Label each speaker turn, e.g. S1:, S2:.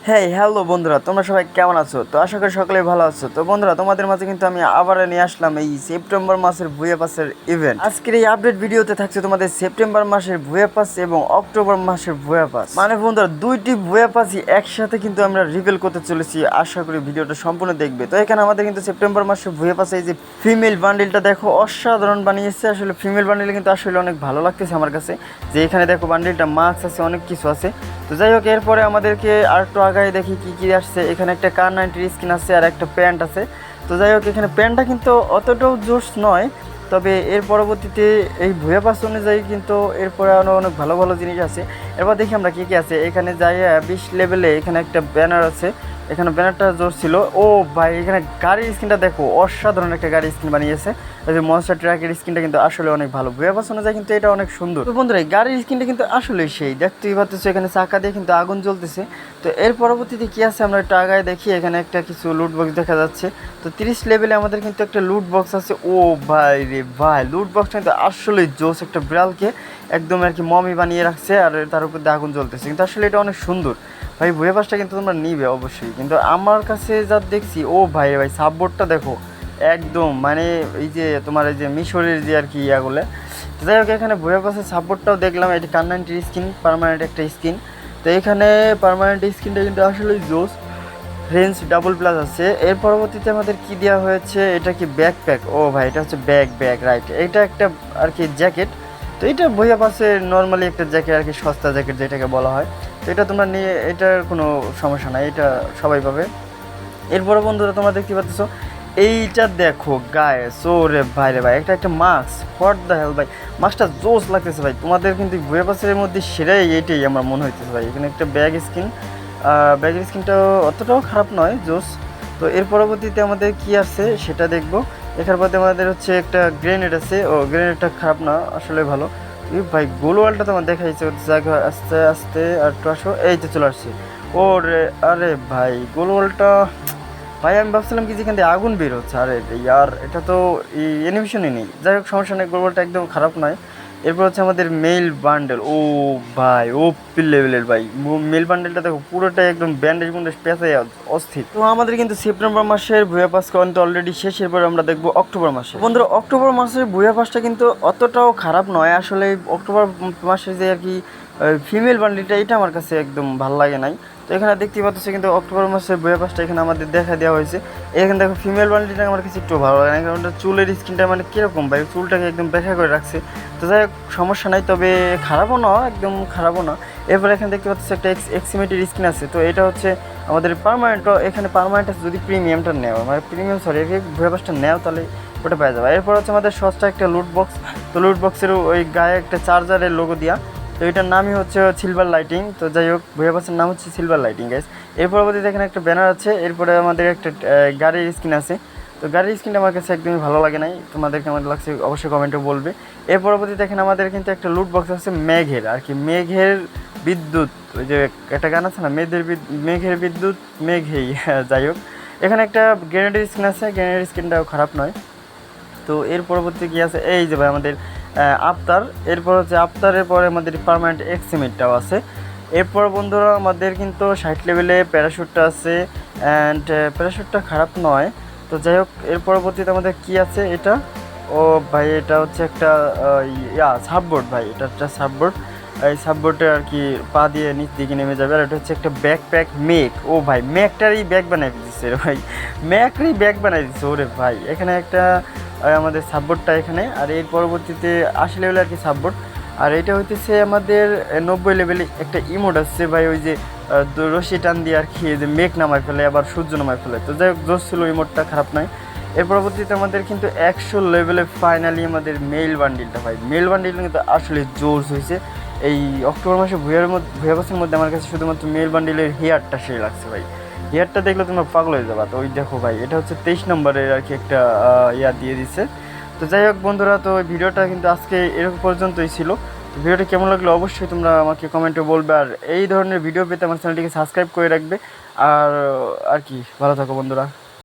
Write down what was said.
S1: Hello বন্ধুরা, তোমরা সবাই কেমন আছো? তো আশা করি সকলেই ভালো আছো। তো বন্ধুরা, তোমাদের মাঝে কিন্তু আমি আবার নিয়ে আসলাম এই সেপ্টেম্বর মাসের ভুয়া পাসের ইভেন্ট। আজকের এই আপডেট ভিডিওতে থাকছে তোমাদের সেপ্টেম্বর মাসের ভুয়া পাস এবং অক্টোবর মাসের ভুয়া পাস। মানে বন্ধুরা, দুইটি ভুয়া পাসই একসাথে কিন্তু আমরা রিভিল করতে চলেছি। আশা করি ভিডিওটা সম্পূর্ণ দেখবে। তো এখানে আমাদের কিন্তু সেপ্টেম্বর মাসের ভুয়া পাসে এই যে ফিমেল বান্ডিলটা দেখো, অসাধারণ বানিয়েছে। আসলে ফিমেল বান্ডিল কিন্তু আসলে অনেক ভালো লাগতেছে আমার কাছে। যে এখানে দেখো বান্ডিলটা মাস্ক আছে, অনেক কিছু আছে। তো যাই হোক, এরপরে আমাদেরকে আর একটু আগায় দেখি কি কি আসছে। এখানে একটা কার 90 স্কিন আছে আর একটা প্যান্ট আছে। তো যাই হোক, এখানে প্যান্টটা কিন্তু অতটাও জোশ নয়, তবে এর পরবর্তীতে এই ভুয়া পাস অনুযায়ী কিন্তু এরপরে আরও অনেক ভালো ভালো জিনিস আছে। এরপর দেখি আমরা কী কী আছে। এখানে যাই 20 লেভেলে এখানে একটা ব্যানার আছে। এখানে ব্যানারটা জোর ছিল। ও ভাই, এখানে গাড়ির স্কিনটা দেখো, অসাধারণ একটা গাড়ির স্কিন বানিয়েছে। এই যে মনস্টার ট্রাকের স্কিনটা কিন্তু আসলে অনেক ভালো, ভুয়া পাস অনুযায়ী কিন্তু এটা অনেক সুন্দর। তো বন্ধুরা, এই গাড়ির স্কিনটা কিন্তু আসলে সেই দেখতেই পাচ্ছ, এখানে চাকা দিয়ে কিন্তু আগুন জ্বলতেছে। তো এর পরবর্তীতে কী আছে আমরা একটু আগায় দেখি। এখানে একটা কিছু লুট বক্স দেখা যাচ্ছে। তো 30 লেভেলে আমাদের কিন্তু একটা লুট বক্স আছে। ও ভাই রে ভাই, লুট বক্সটা কিন্তু আসলে জোস, একটা বিড়ালকে একদম আর কি মমি বানিয়ে রাখছে আর তার উপর দিয়ে আগুন জ্বলতেছে। কিন্তু আসলে এটা অনেক সুন্দর ভাই। ভুয়া পাসটা কিন্তু তোমরা নিবে অবশ্যই। কিন্তু আমার কাছে যা দেখছি, ও ভাই ভাই, সাববোর্ডটা দেখো একদম, মানে এই যে তোমার এই যে মিশরের যে আর কি ইয়াগুলো। তো যাই হোক, এখানে ভুয়া পাসের সাপোর্টটাও দেখলাম। এটি কার 90 স্কিন, পার্মানেন্ট একটা স্কিন। তো এখানে পার্মানেন্ট স্কিনটা কিন্তু আসলে জোস, রেঞ্জ ডাবল প্লাস আছে। এর পরবর্তীতে আমাদের কি দেওয়া হয়েছে, এটা কি ব্যাকপ্যাক? ও ভাই, এটা হচ্ছে ব্যাগ রাইট। এটা একটা আর কি জ্যাকেট। তো এটা ভুয়া পাশে নর্মালি একটা জ্যাকেট আর কি, সস্তা জ্যাকেট যেটাকে বলা হয়। তো এটা তোমরা নিয়ে, এটার কোনো সমস্যা নাই, এটা সবাই পাবে। এরপরে বন্ধুরা, তোমরা দেখতে পাচ্ছ এইটা দেখো গায়ে, সো রে ভাই রে ভাই, একটা মাস্ক, হোয়াট দ্য হেল ভাই। মাস্কটা জোস লাগতেছে ভাই। তোমাদের কিন্তু ভুয়া পাসের মধ্যে সেরাই এইটাই আমার মনে হইতেছে ভাই। এখানে একটা ব্যাগের স্কিনটাও অতটাও খারাপ নয়, জোস। তো এর পরবর্তীতে আমাদের কি আছে সেটা দেখবো। এখানে পথে আমাদের হচ্ছে একটা গ্রেনেড আছে। ও, গ্রেনেডটা খারাপ না, আসলে ভালো। ভাই, গোলওয়ালটা তোমার দেখাইছে জায়গা, আস্তে আস্তে আর একটু আসো। এই যে চলে আসছে। ও রে, আরে ভাই, গোলওয়ালটা ভাই, আমি ভাবছিলাম কি যেখান থেকে আগুন বের হচ্ছে। আরে ইয়ার, এটা তো অ্যানিমেশনই নেই। যাই হোক, সমস্যা নেই, গোলওয়ালটা একদম খারাপ নয়। এরপর হচ্ছে আমাদের মেল বান্ডেল। ও ভাই, ও পি লেভেলের ভাই। মেল বান্ডেলটা দেখো, পুরোটাই একদম ব্যান্ডেজ বন্ডেজ পেঁচাই অস্থির। তো আমাদের কিন্তু সেপ্টেম্বর মাসের ভুয়া পাস কিন্তু অলরেডি শেষ। এরপর আমরা দেখবো অক্টোবর মাসে। বন্ধুরা, অক্টোবর মাসের ভুয়া পাসটা কিন্তু অতটাও খারাপ নয় আসলে। অক্টোবর মাসে যে আর কি ফিমেল বান্ডেলটা, এটা আমার কাছে একদম ভালো লাগে নাই। তো এখানে দেখতেই পাচ্ছি কিন্তু অক্টোবর মাসের বইয়ের পাশটা এখানে আমাদের দেখা দেওয়া হয়েছে। এখানে দেখো ফিমেল বান্ডিলটা আমার কাছে একটু ভালো লাগে না, কারণ ওটা চুলের স্কিনটা মানে কীরকম ভাই, চুলটাকে একদম ব্যাখ্যা করে রাখছে। তো যাই হোক, সমস্যা নাই, তবে খারাপও না, একদম খারাপও না। এরপর এখানে দেখতে পাচ্ছি একটা এক্সিমেটের স্কিন আছে। তো এটা হচ্ছে আমাদের পার্মানেন্ট। এখানে পার্মানেন্ট আছে যদি প্রিমিয়ামটা নেও, মানে প্রিমিয়াম সরি বইয়ের পাশটা নেও, তাহলে ওটা পেয়ে যাবে। এরপর হচ্ছে আমাদের সস্তা একটা লুট বক্স। তো লুট বক্সেরও ওই গায়ে একটা চার্জারের লোগো দিয়া। তো এটার নামই হচ্ছে সিলভার লাইটিং। তো যাই হোক, ভুয়া পাসের নাম হচ্ছে সিলভার লাইটিং গাইস। এর পরবর্তীতে এখানে একটা ব্যানার আছে। এরপরে আমাদের একটা গাড়ির স্কিন আছে। তো গাড়ির স্কিনটা আমার কাছে একদমই ভালো লাগে নাই। তোমাদের কেমন লাগছে অবশ্যই কমেন্টে বলবে। এর পরবর্তীতে এখানে আমাদের কিন্তু একটা লুট বক্স আছে মেঘের আর কি, মেঘের বিদ্যুৎ। ওই যে একটা গান আছে না, মেঘের বিদ্যুৎ মেঘেই। যাই হোক, এখানে একটা গ্রেনেডের স্কিন আছে। গ্রেনেডের স্কিনটাও খারাপ নয়। তো এর পরবর্তী কী আছে, এই যে ভাই আমাদের আফতার। এরপর হচ্ছে আফতারের পরে আমাদের পার্মানেন্ট এক্সিমেটটাও আছে। এরপর বন্ধুরা, আমাদের কিন্তু 60 লেভেলে প্যারাশুটটা আছে। অ্যান্ড প্যারাশুটটা খারাপ নয়। তো যাই হোক, এর পরবর্তীতে আমাদের কি আছে এটা, ও ভাই, এটা হচ্ছে একটা সাববোর্ড ভাই। এটা একটা সাববোর্ড। এই সাববোর্ডে আর কি পা দিয়ে নিচ দিকে নেমে যাবে। আর এটা হচ্ছে একটা ব্যাকপ্যাক মেক। ও ভাই, ম্যাকটারই ব্যাগ বানাই দিচ্ছে রে ভাই, ম্যাকরই ব্যাগ বানাই দিচ্ছে ওরে ভাই। এখানে একটা আমাদের সাববোর্ডটা এখানে। আর এর পরবর্তীতে 80 লেভেলে আর কি সাববোর্ড। আর এটা হইতেছে আমাদের 90 লেভেলে একটা ইমোট আসছে ভাই, ওই যে রশি টান দিয়ে আর কি, যে মেঘ নামায় ফেলে আবার সূর্য নামায় ফেলে। তো যাই হোক, জোশ ছিল, ইমোটটা খারাপ নয়। এর পরবর্তীতে আমাদের কিন্তু 100 লেভেলে ফাইনালি আমাদের মেল বান্ডিলটা ভাই। মেল বান্ডিল কিন্তু আসলে জোশ হয়েছে। এই অক্টোবর মাসে ভুয়া পাসের মধ্যে আমার কাছে শুধুমাত্র মেল বান্ডিলের হেয়ারটা সেই লাগছে ভাই। হেয়ারটা দেখলে তোমরা পাগল হয়ে যাবা। তো ওই দেখো ভাই, এটা হচ্ছে 23 নম্বরের আর কি একটা ইয়া দিয়ে দিছে। তো যাই হোক বন্ধুরা, তো ওই ভিডিওটা কিন্তু আজকে এরকম পর্যন্তই ছিল। তো ভিডিওটা কেমন লাগলো অবশ্যই তোমরা আমাকে কমেন্টে বলবে। আর এই ধরনের ভিডিও পেতে আমার চ্যানেলটিকে সাবস্ক্রাইব করে রাখবে। আর আর কি, ভালো থাকো বন্ধুরা।